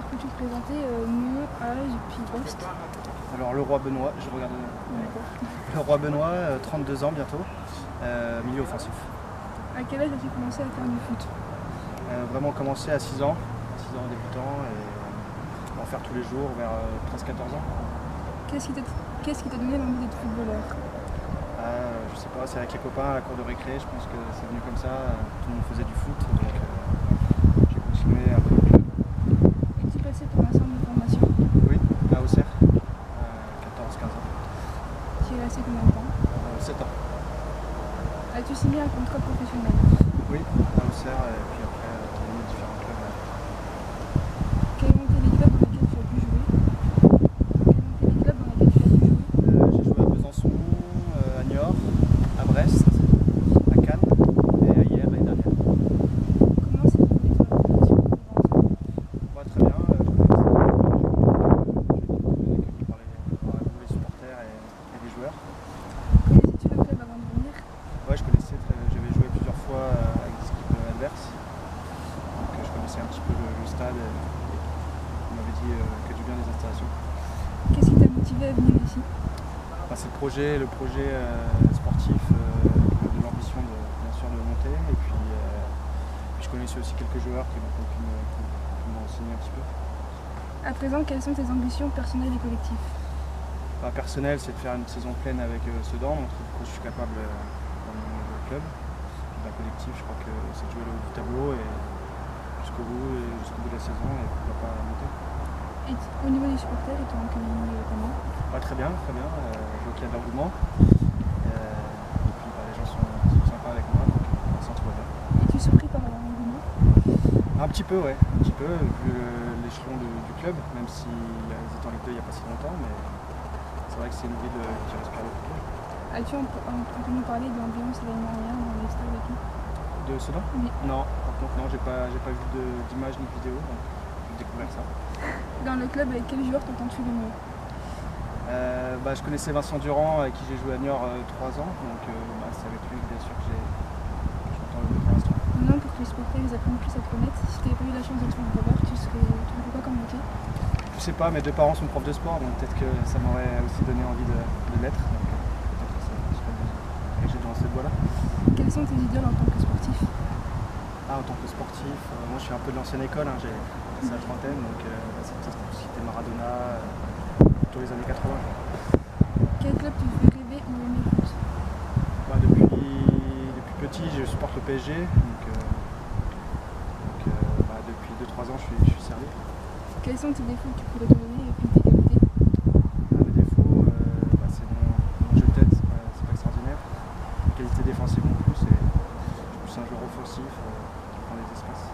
Alors peux-tu te présenter nom, âge, puis poste? Alors le roi Benoît, je regarde. Le roi Benoît, 32 ans bientôt, milieu offensif. À quel âge as-tu commencé à faire du foot? Vraiment commencé à 6 ans, débutant, et en faire tous les jours vers 13-14 ans. Qu'est-ce qui t'a donné l'envie d'être footballeur? Je sais pas, c'est avec les copains à la cour de récré, je pense que c'est venu comme ça, tout le monde faisait du foot, donc j'ai continué un peu le club. Es-tu passé par un centre de formation? Oui, à Auxerre, 14-15 ans. Tu y es resté combien de temps? 7 ans. As-tu signé un contrat professionnel? Oui, à Auxerre, et puis après dans les différents clubs. Quels ont été les clubs dans lesquels tu as pu jouer? J'ai joué à Besançon, à Niort, à Brest, à Cannes et à hier l'année dernière. Comment s'est déroulée ton intégration au Besançon? Très bien, je connais par les supporters et les joueurs. Connaissais-tu le club avant de venir? Ouais, je connaissais, j'avais joué plusieurs fois avec des équipes adverses, donc je connaissais un petit peu le stade et on m'avait dit que du bien des installations. Qu'est-ce qui t'a motivé à venir ici? C'est le projet sportif, de l'ambition bien sûr de monter, et puis je connaissais aussi quelques joueurs qui m'ont enseigné un petit peu. À présent, quelles sont tes ambitions personnelles et collectives? Personnel, c'est de faire une saison pleine avec Sedan, montrer que je suis capable dans mon club. Collectif, je crois que c'est de jouer le haut du tableau et jusqu'au bout de la saison, et pourquoi pas monter. Et au niveau des supporters, ils t'ont accueilli comment? Très bien, je vois qu'il y a de l'engouement. Et puis les gens sont sympas avec moi, donc ça tout va bien. Es-tu surpris par l'engouement? Un petit peu, ouais, vu l'échelon du club, même si ils étaient en Ligue 2 il n'y a pas si longtemps, mais c'est vrai que c'est une ville qui respire le football. As-tu entendu parler de l'ambiance l'année dernière dans les stades et tout? De Sedan? Oui. Non, par contre non, j'ai pas vu d'image ni de vidéo, donc j'ai découvert ça. Dans le club, avec quel joueur t'entends-tu le mieux? Je connaissais Vincent Durand, avec qui j'ai joué à Niort 3 ans, donc c'est avec lui bien sûr que j'entends le mieux pour l'instant. Maintenant, pour que les supporters ils apprennent plus à te connaître, si tu n'avais pas eu la chance d'être footballeur, tu n'aurais pas comme métier? Je sais pas, mes deux parents sont profs de sport, donc peut-être que ça m'aurait aussi donné envie de l'être. Peut-être que j'ai dans cette voie-là. Quels sont tes idoles en tant que sportif? En tant que sportif, moi je suis un peu de l'ancienne école, j'ai passé la trentaine, donc c'était Maradona, tous les années 80. Quel club te fait rêver ou aimer le foot? Depuis petit, je supporte le PSG, donc depuis 2-3 ans, je suis servi. Quels sont tes défauts que tu pourrais te donner et puis tes qualités? Mes défauts, c'est mon jeu de tête, c'est pas extraordinaire. Les qualités défensives non plus, je suis plus un joueur offensif qui prend les espaces.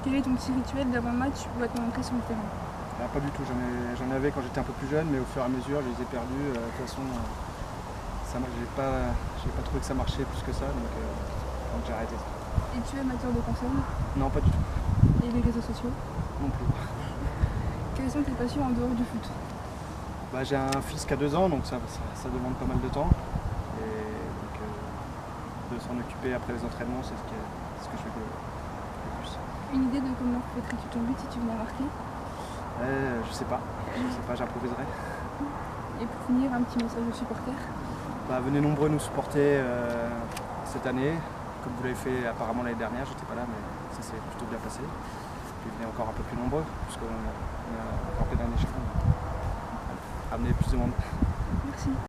Quel est ton petit rituel d'avant-match ou à ton entrée sur le terrain? Pas du tout, j'en avais quand j'étais un peu plus jeune, mais au fur et à mesure, je les ai perdus. De toute façon, j'ai pas trouvé que ça marchait plus que ça, donc j'ai arrêté. Es-tu amateur de console? Non, pas du tout. Et les réseaux sociaux? Non plus. Quelles sont tes passions en dehors du foot? J'ai un fils qui a 2 ans, donc ça demande pas mal de temps. Et donc, de s'en occuper après les entraînements, c'est ce que je fais le plus. Une idée de comment fêterais-tu ton but si tu venais à marquer? Je sais pas, j'improviserai. Et pour finir, un petit message aux supporters? Venez nombreux nous supporter cette année, comme vous l'avez fait apparemment l'année dernière, j'étais pas là, mais ça s'est plutôt bien passé. Puis venez encore un peu plus nombreux, puisqu'on a encore plein d'un échelon. Amener plus de monde. Merci.